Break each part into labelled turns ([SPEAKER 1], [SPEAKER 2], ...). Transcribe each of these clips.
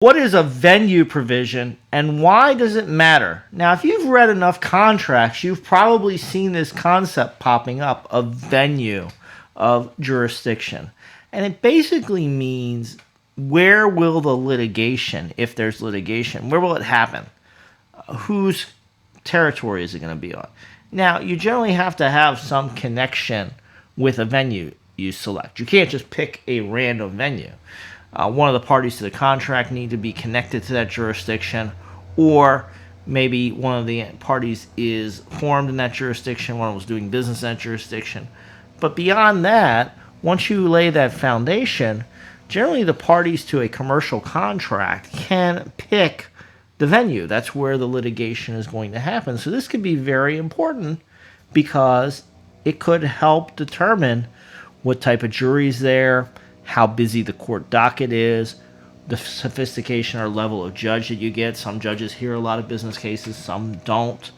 [SPEAKER 1] What is a venue provision and why does it matter? Now, if you've read enough contracts, you've probably seen this concept popping up of venue, of jurisdiction. And it basically means where will the litigation, if there's litigation, where will it happen? Whose territory is it going to be on? Now, you generally have to have some connection with a venue you select. You can't just pick a random venue. One of the parties to the contract need to be connected to that jurisdiction, or maybe one of the parties is formed in that jurisdiction, one was doing business in that jurisdiction. But beyond that, once you lay that foundation, generally the parties to a commercial contract can pick the venue. That's where the litigation is going to happen. So this could be very important because it could help determine what type of jury is there, how busy the court docket is, the sophistication or level of judge that you get. Some judges hear a lot of business cases, some don't.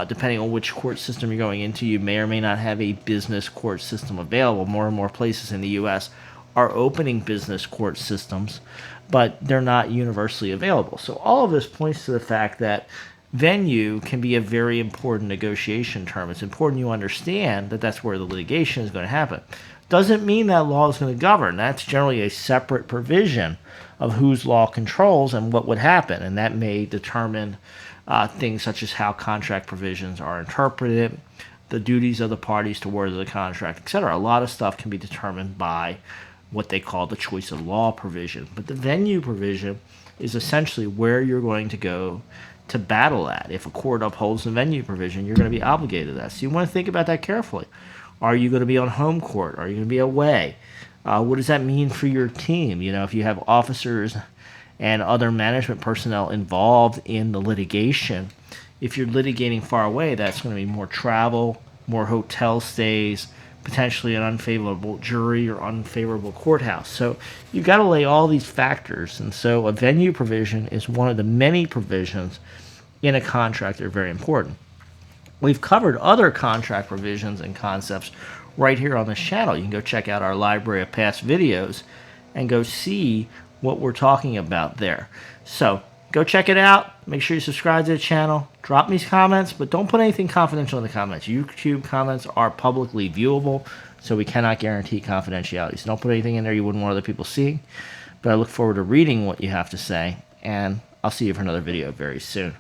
[SPEAKER 1] Depending on which court system you're going into, you may or may not have a business court system available. More and more places in the U.S. are opening business court systems, but they're not universally available. So all of this points to the fact that venue can be a very important negotiation term. It's important you understand that that's where the litigation is going to happen. Doesn't mean that law is going to govern. That's generally a separate provision of whose law controls and what would happen, and that may determine things such as how contract provisions are interpreted, the duties of the parties towards the contract, etc. A lot of stuff can be determined by what they call the choice of law provision. But the venue provision is essentially where you're going to go to battle at. If a court upholds the venue provision, you're going to be obligated to that. So you want to think about that carefully. Are you going to be on home court? Are you going to be away? What does that mean for your team? You know, if you have officers and other management personnel involved in the litigation, if you're litigating far away, that's going to be more travel, more hotel stays, potentially an unfavorable jury or unfavorable courthouse. So you've got to lay all these factors. And so a venue provision is one of the many provisions in a contract that are very important. We've covered other contract provisions and concepts right here on this channel. You can go check out our library of past videos and go see what we're talking about there. So go check it out. Make sure you subscribe to the channel. Drop me comments, but don't put anything confidential in the comments. YouTube comments are publicly viewable, so we cannot guarantee confidentiality. So don't put anything in there you wouldn't want other people seeing. But I look forward to reading what you have to say, and I'll see you for another video very soon.